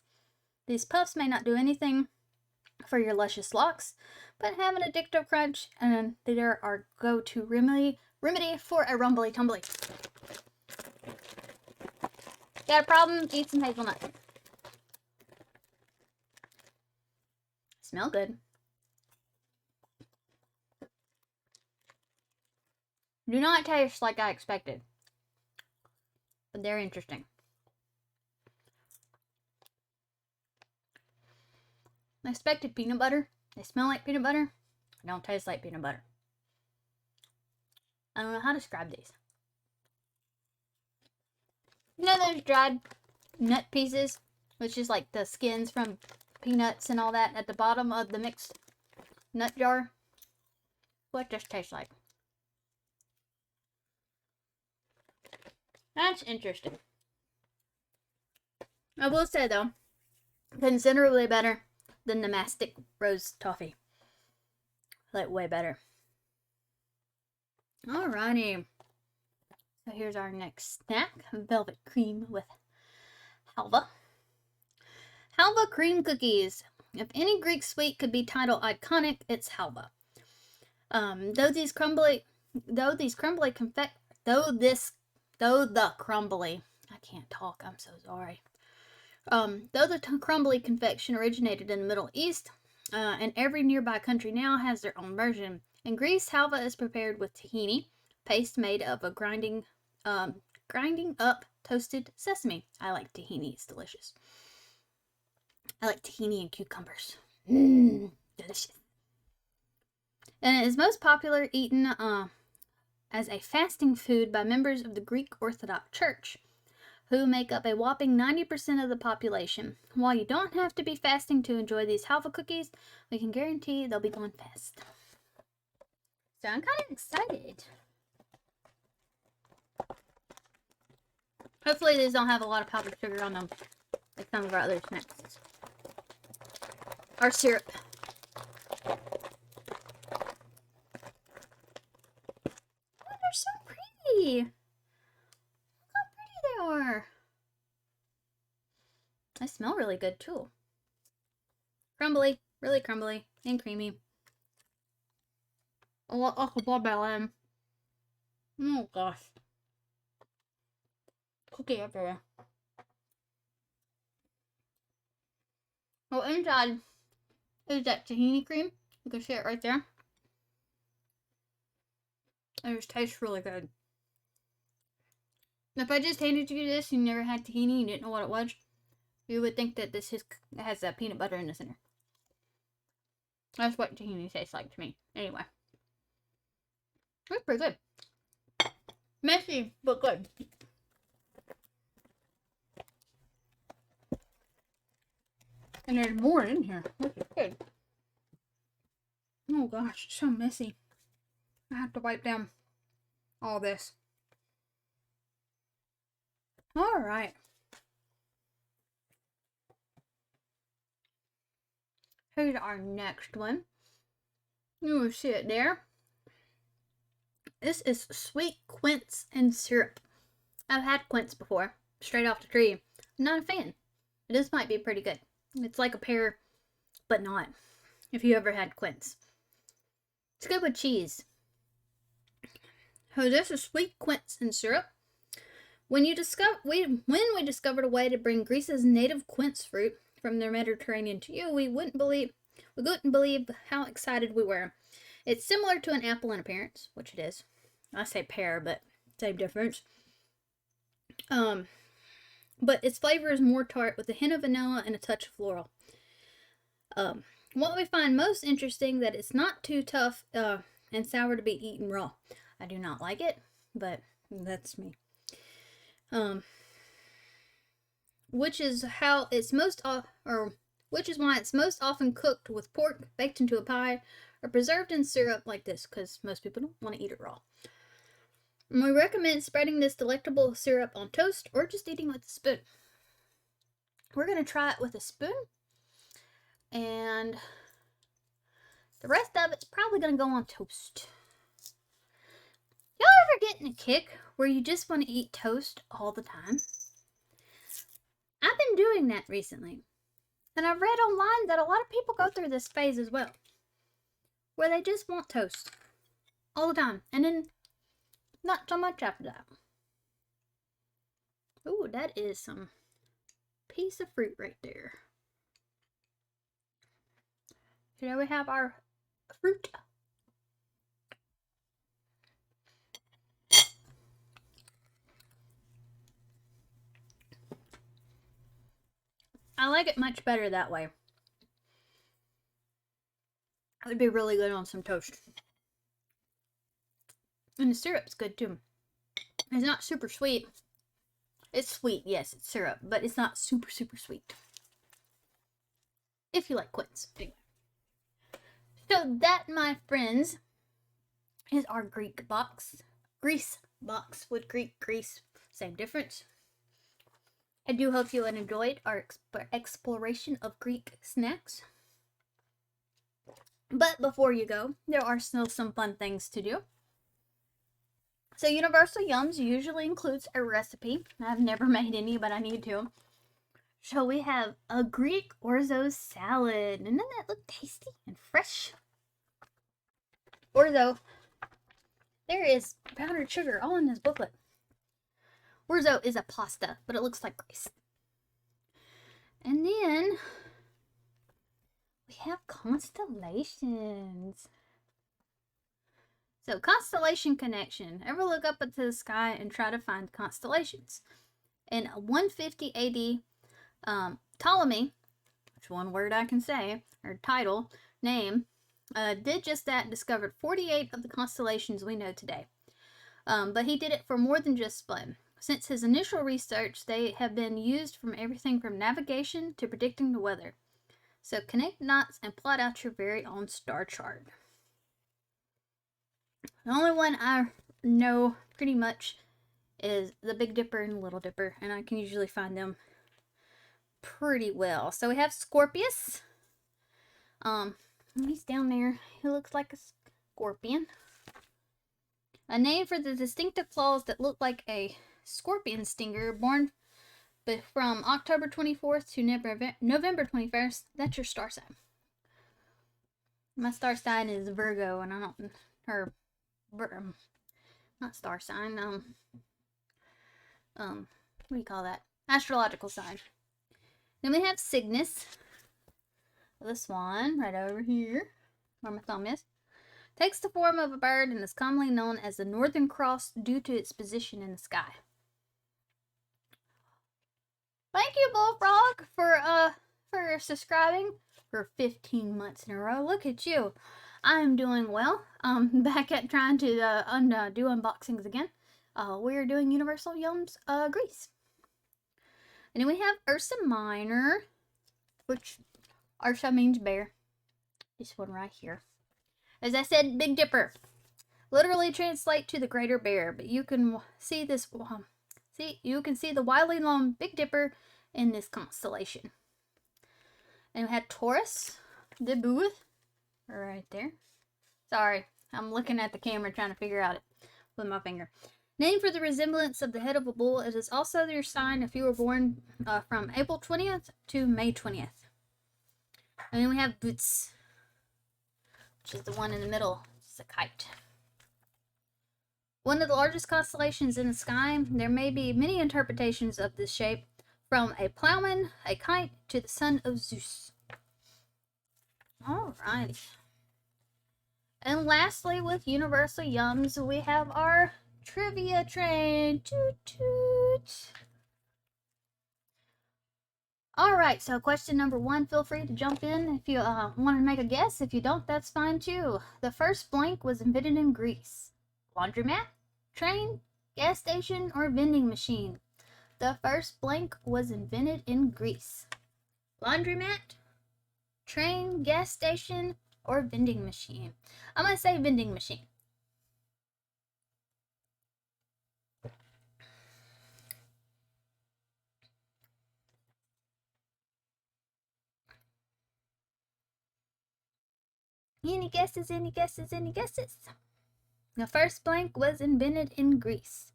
S1: These puffs may not do anything for your luscious locks, but have an addictive crunch, and they're our go-to remedy for a rumbly tumbly. Got a problem? Eat some hazelnut. Smell good. Do not taste like I expected, but they're interesting. I expected peanut butter. They smell like peanut butter. They don't taste like peanut butter. I don't know how to describe these. You know those dried nut pieces, which is like the skins from peanuts and all that at the bottom of the mixed nut jar? What does it taste like? That's interesting. I will say though, considerably better than the mastic rose toffee. Like way better. Alrighty. So here's our next snack. Velvet cream with halva. Halva cream cookies. If any Greek sweet could be titled iconic, it's halva. Though the crumbly, I can't talk, I'm so sorry. Though the crumbly confection originated in the Middle East, and every nearby country now has their own version. In Greece, halva is prepared with tahini, paste made of a grinding up toasted sesame. I like tahini, it's delicious. I like tahini and cucumbers. Delicious. And it is most popular eaten as a fasting food by members of the Greek Orthodox Church, who make up a whopping 90% of the population. While you don't have to be fasting to enjoy these halva cookies, we can guarantee they'll be going fast. So I'm kind of excited. Hopefully these don't have a lot of powdered sugar on them, like some of our other snacks. Our syrup. Oh, they're so pretty. Look how pretty they are. They smell really good too. Crumbly, really crumbly and creamy. Oh gosh. Cookie everywhere. Oh, inside is that tahini cream. You can see it right there. It just tastes really good. If I just handed you this and you never had tahini, you didn't know what it was, you would think that this has peanut butter in the center. That's what tahini tastes like to me. Anyway. That's pretty good. Messy, but good. And there's more in here, which is good. Oh gosh, it's so messy. I have to wipe down all this. Alright. Here's our next one. You will see it there. This is sweet quince and syrup. I've had quince before, straight off the tree. I'm not a fan. This might be pretty good. It's like a pear, but not. If you ever had quince. It's good with cheese. So this is sweet quince and syrup. When we discovered a way to bring Greece's native quince fruit from the Mediterranean to you, we wouldn't believe how excited we were. It's similar to an apple in appearance, which it is. I say pear, but same difference. But its flavor is more tart with a hint of vanilla and a touch of floral. What we find most interesting that it's not too tough and sour to be eaten raw. I do not like it, but that's me. Which is why it's most often cooked with pork, baked into a pie, or preserved in syrup like this, because most people don't want to eat it raw. And we recommend spreading this delectable syrup on toast or just eating with a spoon. We're going to try it with a spoon, and the rest of it's probably going to go on toast. Y'all ever get in a kick where you just want to eat toast all the time? I've been doing that recently. And I've read online that a lot of people go through this phase as well. Where they just want toast all the time. And then not so much after that. Ooh, that is some piece of fruit right there. Here we have our fruit. I like it much better that way. It would be really good on some toast. And the syrup's good too. It's not super sweet. It's sweet, yes, it's syrup, but it's not super, super sweet. If you like quince. So that, my friends, is our Greece box with Greek grease. Same difference. I do hope you enjoyed our exploration of Greek snacks. But before you go, there are still some fun things to do. So Universal Yums usually includes a recipe. I've never made any, but I need to. So we have a Greek orzo salad. Doesn't that look tasty and fresh? Orzo. There is powdered sugar all in this booklet. Orzo is a pasta, but it looks like rice. And then we have constellations. So, constellation connection. Ever look up into the sky and try to find constellations? In 150 AD, Ptolemy, which one word I can say, or title, name, did just that and discovered 48 of the constellations we know today. But he did it for more than just split. Since his initial research, they have been used from everything from navigation to predicting the weather. So connect dots and plot out your very own star chart. The only one I know pretty much is the Big Dipper and Little Dipper, and I can usually find them pretty well. So we have Scorpius. He's down there. He looks like a scorpion. A name for the distinctive claws that look like a scorpion stinger, born from October 24th to November 21st. That's your star sign. My star sign is Virgo, and I don't, not star sign, what do you call that? Astrological sign. Then we have Cygnus, the swan, right over here, where my thumb is. Takes the form of a bird and is commonly known as the Northern Cross due to its position in the sky. Thank you, Bullfrog, for subscribing. for 15 months in a row. Look at you. I'm doing well. Back at trying to do unboxings again. We're doing Universal Yums Grease. And then we have Ursa Minor, which Ursa means bear. This one right here. As I said, Big Dipper. Literally translate to the greater bear, but you can see this. You can see the widely known Big Dipper in this constellation. And we had Taurus, the booth, right there. Sorry, I'm looking at the camera trying to figure out it with my finger. Named for the resemblance of the head of a bull, it is also your sign if you were born from April 20th to May 20th. And then we have Boots, which is the one in the middle. It's a kite. One of the largest constellations in the sky, there may be many interpretations of this shape, from a plowman, a kite, to the son of Zeus. Alrighty. And lastly, with Universal Yums, we have our trivia train. Toot toot. Alright, so question number 1, feel free to jump in if you want to make a guess. If you don't, that's fine too. The first blank was invented in Greece. Laundromat, train, gas station, or vending machine? The first blank was invented in Greece. Laundromat, train, gas station, or vending machine? I'm going to say vending machine. Any guesses, any guesses, any guesses? The first blank was invented in Greece.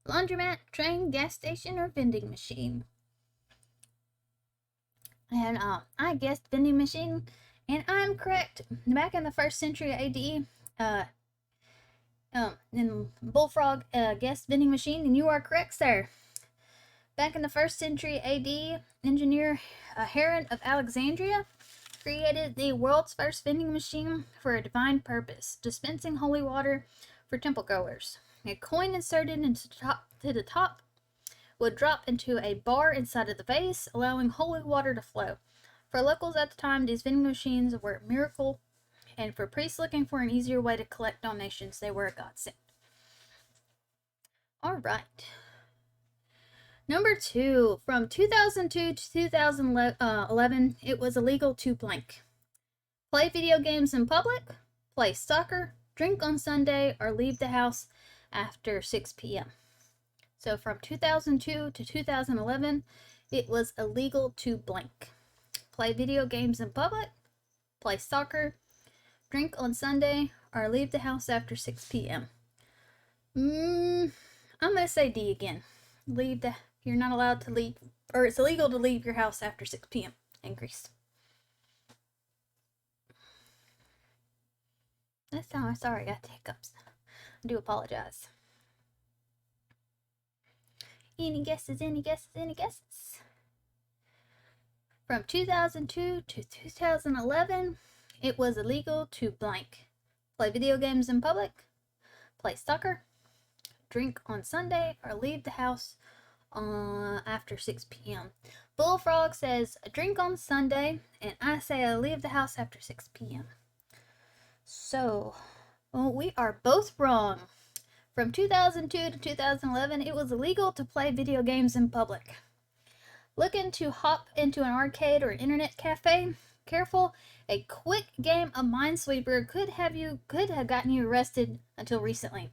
S1: Laundromat, train, gas station, or vending machine? And I guessed vending machine, and I'm correct. Back in the 1st century AD, in Bullfrog guessed vending machine, and you are correct, sir. Back in the 1st century AD, engineer Herod of Alexandria created the world's first vending machine for a divine purpose, dispensing holy water for temple goers. A coin inserted into the top would drop into a bar inside of the vase, allowing holy water to flow. For locals at the time, these vending machines were a miracle, and for priests looking for an easier way to collect donations, they were a godsend. All right. Number 2, from 2002 to 2011, it was illegal to blank. Play video games in public, play soccer, drink on Sunday, or leave the house after 6 p.m. So from 2002 to 2011, it was illegal to blank. Play video games in public, play soccer, drink on Sunday, or leave the house after 6 p.m. I'm going to say D again. You're not allowed to leave, or it's illegal to leave your house after 6 p.m. in Greece. I'm sorry, I got the hiccups. I do apologize. Any guesses, any guesses, any guesses? From 2002 to 2011, it was illegal to blank. Play video games in public, play soccer, drink on Sunday, or leave the house after 6 p.m. Bullfrog says drink on Sunday, and I say I leave the house after 6 p.m. So, we are both wrong. From 2002 to 2011, it was illegal to play video games in public. Looking to hop into an arcade or internet cafe? Careful, a quick game of Minesweeper could have gotten you arrested until recently.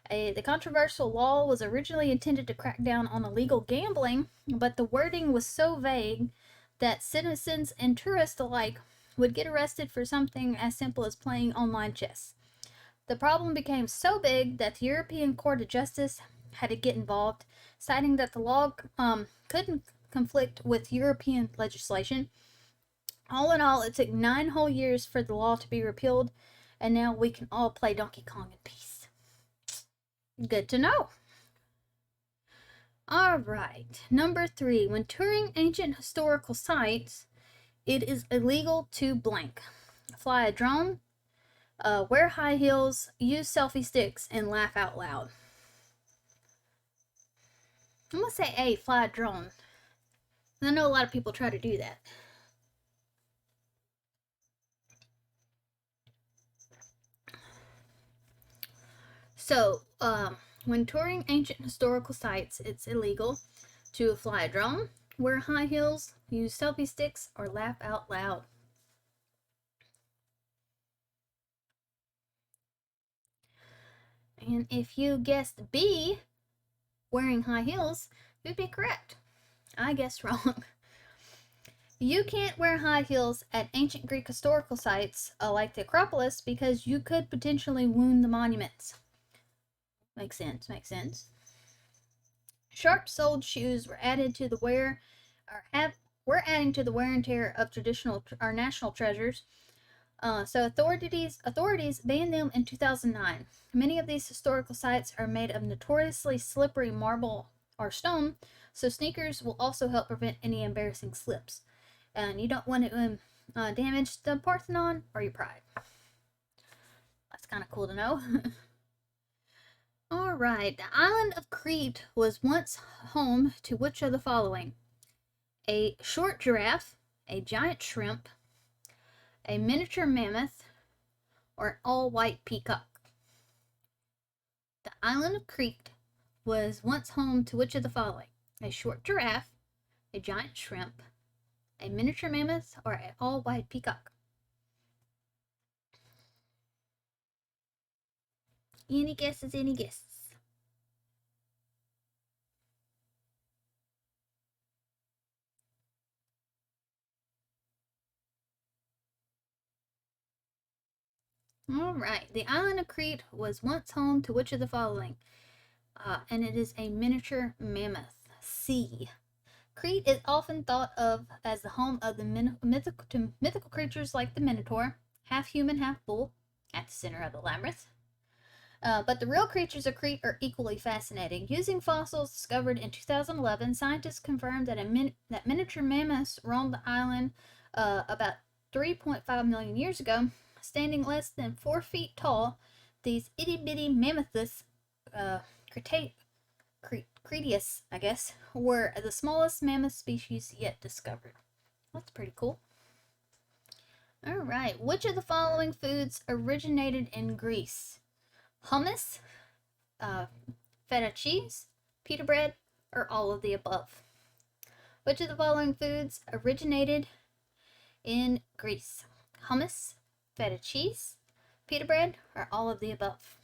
S1: The controversial law was originally intended to crack down on illegal gambling, but the wording was so vague that citizens and tourists alike would get arrested for something as simple as playing online chess. The problem became so big that the European Court of Justice had to get involved, citing that the law couldn't conflict with European legislation. All in all, it took 9 whole years for the law to be repealed, and now we can all play Donkey Kong in peace. Good to know. Alright, number 3. When touring ancient historical sites, it is illegal to blank. Fly a drone, wear high heels, use selfie sticks, and laugh out loud. I'm going to say A, fly a drone. I know a lot of people try to do that. So, when touring ancient historical sites, it's illegal to fly a drone, wear high heels, use selfie sticks, or laugh out loud. And if you guessed B, wearing high heels, you'd be correct. I guessed wrong. You can't wear high heels at ancient Greek historical sites like the Acropolis because you could potentially wound the monuments. Makes sense, makes sense. Sharp-soled shoes were added to the wear, we're adding to the wear and tear of our national treasures. So authorities banned them in 2009. Many of these historical sites are made of notoriously slippery marble or stone, so sneakers will also help prevent any embarrassing slips. And you don't want to damage the Parthenon or your pride. That's kind of cool to know. Alright, the island of Crete was once home to which of the following? A short giraffe, a giant shrimp, a miniature mammoth, or an all-white peacock? The island of Crete was once home to which of the following? A short giraffe, a giant shrimp, a miniature mammoth, or an all-white peacock? Any guesses, any guesses? Alright, the island of Crete was once home to which of the following? And it is a miniature mammoth. C. Crete is often thought of as the home of the mythical creatures like the Minotaur, half human, half bull, at the center of the labyrinth. But the real creatures of Crete are equally fascinating. Using fossils discovered in 2011, scientists confirmed that miniature mammoths roamed the island about 3.5 million years ago. Standing less than 4 feet tall, these itty-bitty mammoths, Cretaceous, I guess, were the smallest mammoth species yet discovered. That's pretty cool. Alright, which of the following foods originated in Greece? Hummus, feta cheese, pita bread, or all of the above? Which of the following foods originated in Greece? Hummus, feta cheese, pita bread, or all of the above?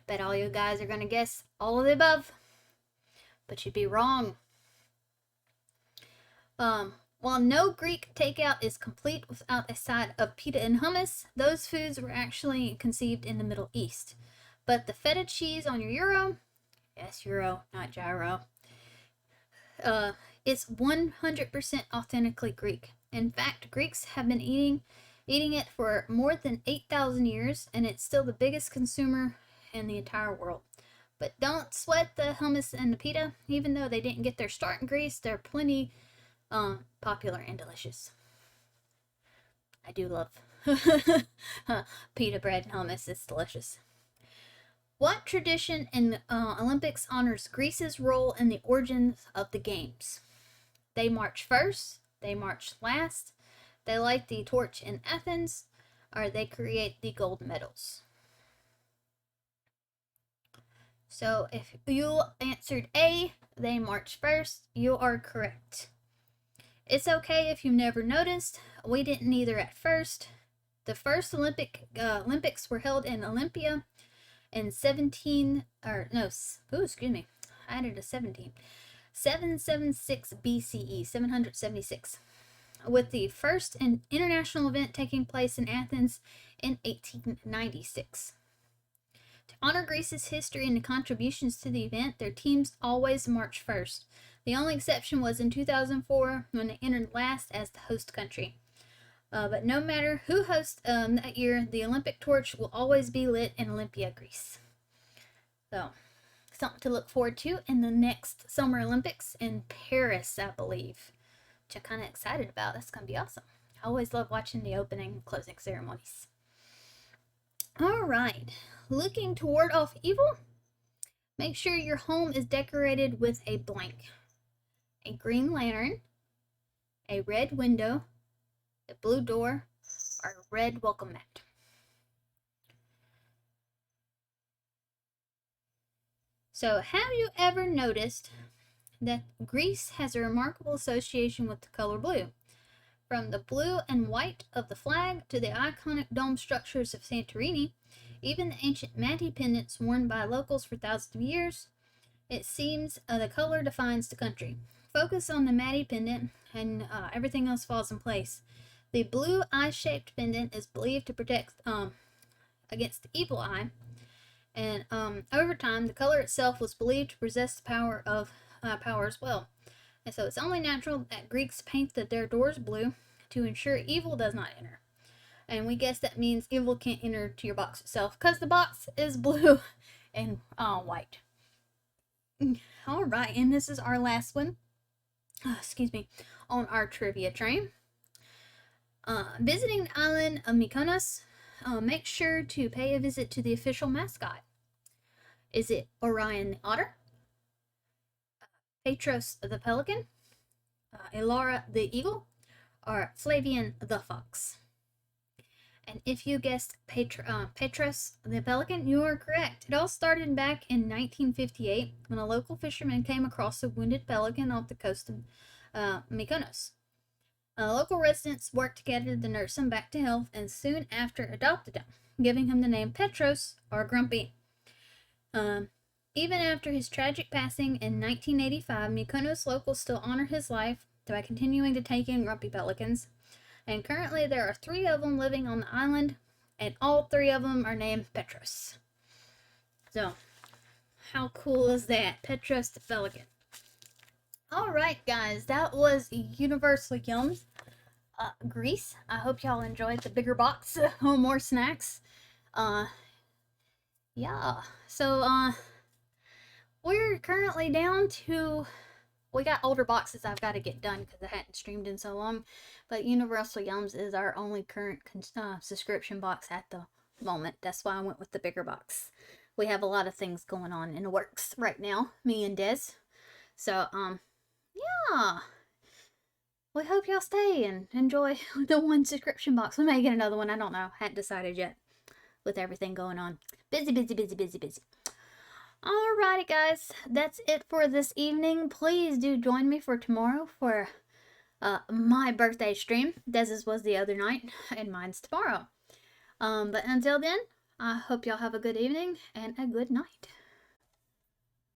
S1: Bet all you guys are going to guess all of the above, but you'd be wrong. While no Greek takeout is complete without a side of pita and hummus, those foods were actually conceived in the Middle East. But the feta cheese on your gyro, yes, gyro, not gyro, it's 100% authentically Greek. In fact, Greeks have been eating it for more than 8,000 years, and it's still the biggest consumer in the entire world. But don't sweat the hummus and the pita. Even though they didn't get their start in Greece, they're plenty popular and delicious. I do love pita bread and hummus. It's delicious. What tradition in the Olympics honors Greece's role in the origins of the games? They march first, they march last, they light the torch in Athens, or they create the gold medals. So if you answered A, they march first, you are correct. It's okay if you never noticed. We didn't either at first. The first Olympics were held in Olympia in 776 BCE, 776, with the first international event taking place in Athens in 1896. To honor Greece's history and the contributions to the event, their teams always march first. The only exception was in 2004 when they entered last as the host country. But no matter who hosts that year, the Olympic torch will always be lit in Olympia, Greece. So, something to look forward to in the next Summer Olympics in Paris, I believe. Which I'm kind of excited about. That's going to be awesome. I always love watching the opening and closing ceremonies. Alright, looking to ward off evil, make sure your home is decorated with a blank. A green lantern, a red window, a blue door, or a red welcome mat. So, have you ever noticed that Greece has a remarkable association with the color blue? From the blue and white of the flag to the iconic dome structures of Santorini, even the ancient Mati pendants worn by locals for thousands of years, it seems the color defines the country. Focus on the Mati pendant, and everything else falls in place. The blue eye-shaped pendant is believed to protect against the evil eye, and over time, the color itself was believed to possess the power as well. And so it's only natural that Greeks paint their doors blue to ensure evil does not enter. And we guess that means evil can't enter to your box itself because the box is blue and white. All right, and this is our last one. Excuse me, on our trivia train. Visiting the island of Mykonos, make sure to pay a visit to the official mascot. Is it Orion the otter, Petros the pelican, Elara the eagle, or Flavian the fox? And if you guessed Petros the pelican, you are correct. It all started back in 1958 when a local fisherman came across a wounded pelican off the coast of Mykonos. Local residents worked together to nurse him back to health and soon after adopted him, giving him the name Petros, or Grumpy. Even after his tragic passing in 1985, Mykonos locals still honor his life by continuing to take in grumpy pelicans. And currently there are 3 of them living on the island, and all 3 of them are named Petros. So, how cool is that? Petros the pelican. Alright guys, that was Universal Yums, Greece. I hope y'all enjoyed the bigger box, more snacks. Yeah, so, we're currently down to, we got older boxes I've got to get done because I hadn't streamed in so long, but Universal Yums is our only current subscription box at the moment. That's why I went with the bigger box. We have a lot of things going on in the works right now, me and Des. So, yeah. We hope y'all stay and enjoy the one subscription box. We may get another one, I don't know. Hadn't decided yet with everything going on. Busy, busy, busy, busy, busy. Alrighty guys, that's it for this evening. Please do join me for tomorrow for my birthday stream. Dez's was the other night and mine's tomorrow. But until then, I hope y'all have a good evening and a good night.